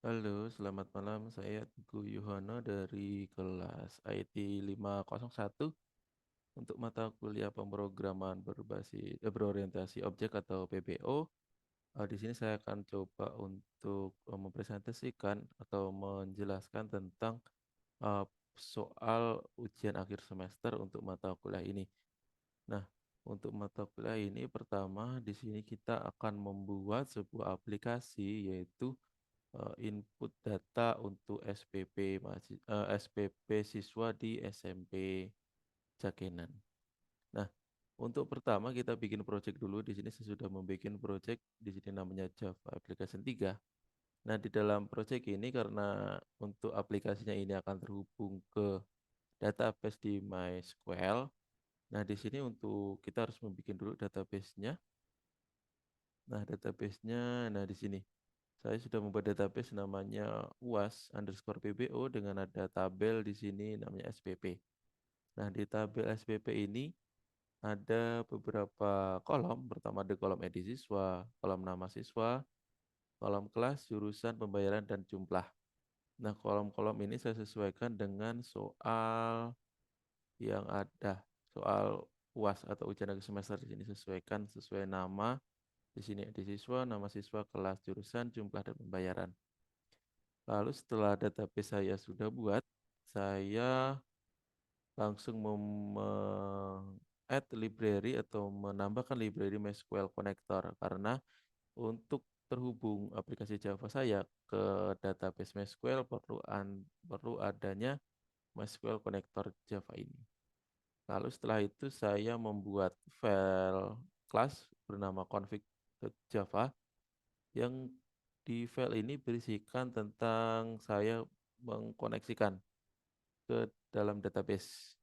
Halo, selamat malam. Saya Teguh Yuhono dari kelas IT 501 untuk mata kuliah pemrograman berorientasi objek atau PBO. Di sini saya akan coba untuk mempresentasikan atau menjelaskan tentang eh, soal ujian akhir semester untuk mata kuliah ini. Nah, untuk mata kuliah ini pertama di sini kita akan membuat sebuah aplikasi yaitu input data untuk SPP siswa di SMP Jakenan. Nah, untuk pertama kita bikin project dulu. Di sini saya sudah membuat project di sini namanya Java Application 3. Nah, di dalam project ini karena untuk aplikasinya ini akan terhubung ke database di MySQL. Nah, di sini untuk kita harus membuat dulu database-nya. Nah, di sini. Saya sudah membuat database namanya uas_pbo dengan ada tabel di sini namanya SPP. Nah, di tabel SPP ini ada beberapa kolom. Pertama ada kolom ID siswa, kolom nama siswa, kolom kelas, jurusan, pembayaran, dan jumlah. Nah, kolom-kolom ini saya sesuaikan dengan soal yang ada. Soal UAS atau ujian akhir semester di sini sesuaikan sesuai nama. Di sini ID siswa, nama siswa, kelas, jurusan, jumlah, dan pembayaran. Lalu setelah database saya sudah buat, saya langsung add library atau menambahkan library MySQL connector karena untuk terhubung aplikasi Java saya ke database MySQL perlu adanya MySQL connector Java ini. Lalu setelah itu saya membuat file class bernama config.java yang di file ini berisikan tentang saya mengkoneksikan ke dalam database.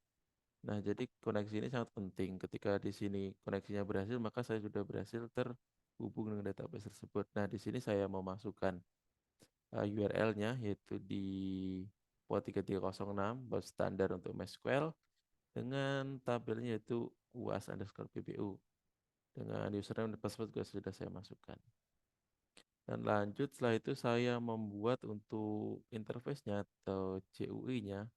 Nah, jadi koneksi ini sangat penting. Ketika di sini koneksinya berhasil, maka saya sudah berhasil terhubung dengan database tersebut. Nah, di sini saya memasukkan URL-nya yaitu di port 3306 bus standar untuk MySQL dengan tabelnya yaitu uas_pbu dengan username dan password juga sudah saya masukkan. Dan lanjut setelah itu saya membuat untuk interface-nya atau CUI-nya.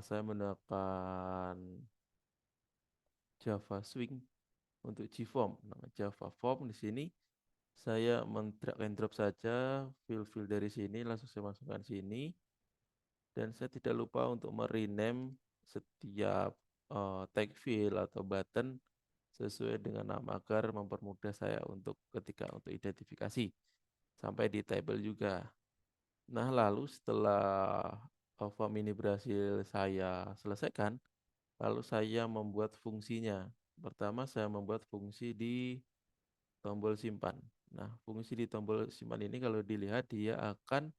Saya menggunakan Java Swing untuk JForm. Nah, Java Form di sini saya men-drag and drop saja fill-fill dari sini langsung saya masukkan sini dan saya tidak lupa untuk merename setiap tag field atau button sesuai dengan nama agar mempermudah saya untuk ketika untuk identifikasi sampai di table juga. Nah, lalu setelah form ini berhasil saya selesaikan, lalu saya membuat fungsinya. Pertama, saya membuat fungsi di tombol simpan. Nah, fungsi di tombol simpan ini kalau dilihat dia akan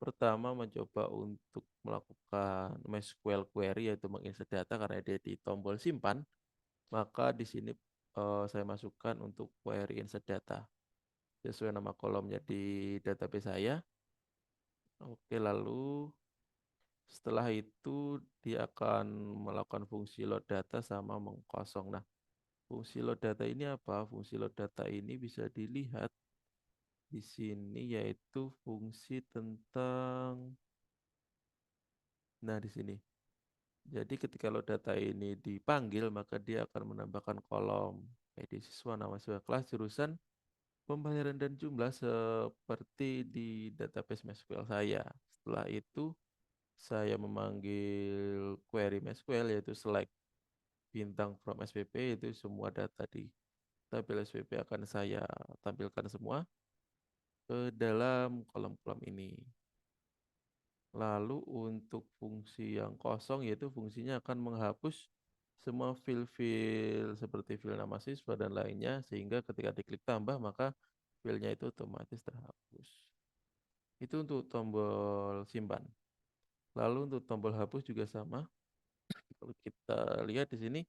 pertama mencoba untuk melakukan MySQL query yaitu menginsert data karena dia di tombol simpan, maka di sini saya masukkan untuk query insert data sesuai nama kolomnya di database saya. Oke, lalu setelah itu dia akan melakukan fungsi load data sama mengkosong. Nah, fungsi load data ini apa? Fungsi load data ini bisa dilihat di sini yaitu fungsi tentang di sini. Jadi ketika load data ini dipanggil maka dia akan menambahkan kolom ID siswa, nama siswa, kelas, jurusan, pembayaran dan jumlah seperti di database MySQL saya. Setelah itu saya memanggil query MySQL yaitu select bintang from SPP, itu semua data di tabel SPP akan saya tampilkan semua ke dalam kolom-kolom ini. Lalu untuk fungsi yang kosong yaitu fungsinya akan menghapus semua fill-fill seperti fill nama siswa dan lainnya sehingga ketika diklik tambah maka fillnya itu otomatis terhapus. Itu untuk tombol simpan. Lalu untuk tombol hapus juga sama. Kalau kita lihat di sini,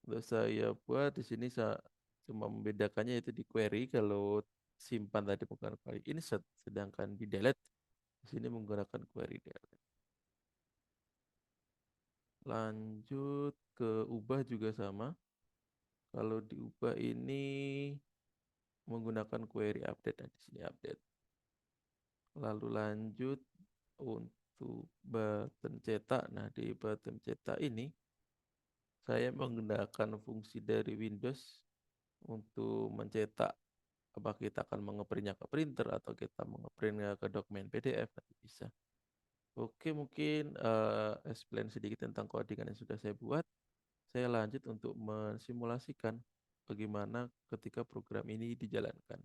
untuk saya buat di sini saya cuma membedakannya itu di query. Kalau simpan tadi menggunakan query insert, sedangkan di delete di sini menggunakan query delete. Lanjut ke ubah juga sama. Kalau diubah ini menggunakan query update. Nah, di sini update. Lalu lanjut untuk button cetak. Nah, di button cetak ini saya menggunakan fungsi dari Windows untuk mencetak. Apa kita akan mengeprintnya ke printer atau kita mengeprintnya ke dokumen PDF, nanti bisa. Oke, mungkin explain sedikit tentang codingan yang sudah saya buat. Saya lanjut untuk mensimulasikan bagaimana ketika program ini dijalankan.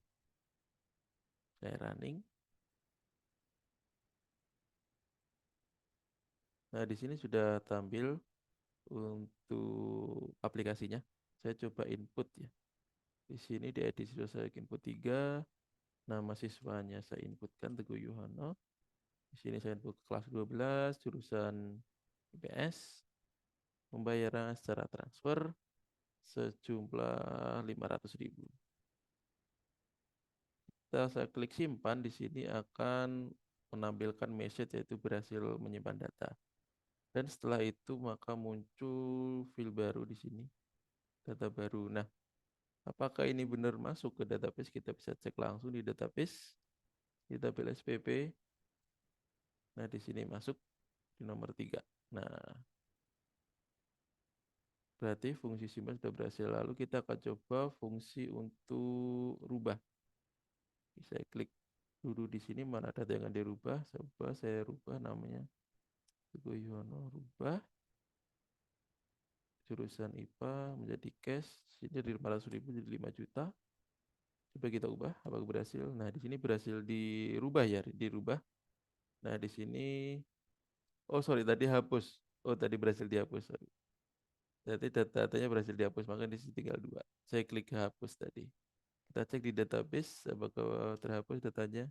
Saya running. Nah, di sini sudah tampil untuk aplikasinya. Saya coba input ya. Di sini di edisi sudah saya input 3. Nama siswanya saya inputkan Teguh Yuhono. Di sini saya input kelas 12, jurusan IPS. Pembayaran secara transfer sejumlah 500.000. Saya klik simpan, di sini akan menampilkan message yaitu berhasil menyimpan data. Dan setelah itu maka muncul file baru di sini, data baru. Nah, apakah ini benar masuk ke database? Kita bisa cek langsung di database. Kita pilih SPP. Nah, di sini masuk di nomor 3. Nah, berarti fungsi simpan sudah berhasil. Lalu kita akan coba fungsi untuk rubah. Saya klik dulu di sini mana data yang akan dirubah. Saya rubah namanya Teguh Yuwono, rubah jurusan IPA menjadi cash. Sini dari 500.000 jadi 5 juta. Coba kita ubah, apakah berhasil? Nah, di sini berhasil dirubah ya, dirubah. Nah, di sini, oh sorry, tadi hapus. Oh, tadi berhasil dihapus. Sorry. Jadi datanya berhasil dihapus, maka di sini tinggal 2. Saya klik hapus tadi. Kita cek di database, apakah terhapus datanya?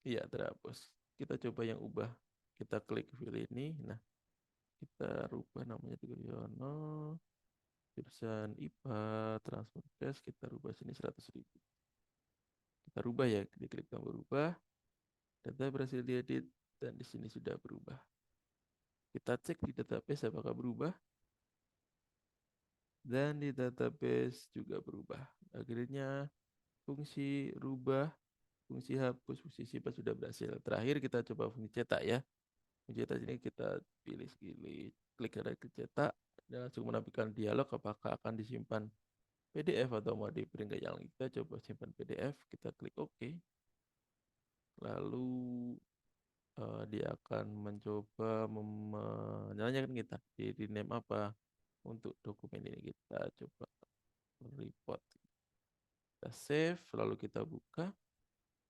Iya, terhapus. Kita coba yang ubah. Kita klik file ini. Nah, kita rubah namanya Teguh Yuwono. Jurusan IPA, transfer cash, kita rubah sini 100.000. Kita rubah ya, klik tombol rubah. Data berhasil diedit dan di sini sudah berubah. Kita cek di database apakah berubah. Dan di database juga berubah. Akhirnya fungsi rubah, fungsi hapus, fungsi simpan sudah berhasil. Terakhir kita coba fungsi cetak ya. Fungsi cetak ini kita pilih klik kanan cetak dan langsung menampilkan dialog apakah akan disimpan PDF atau mau di print ke yang kita coba simpan PDF, kita klik OK. Lalu dia akan mencoba menanyakan kita di name apa untuk dokumen ini. Kita coba report, kita save, lalu kita buka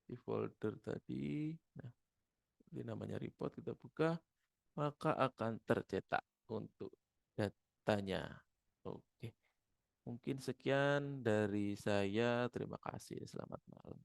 di folder tadi. Nah, ini namanya report, kita buka, maka akan tercetak untuk datanya. Oke, mungkin sekian dari saya. Terima kasih, selamat malam.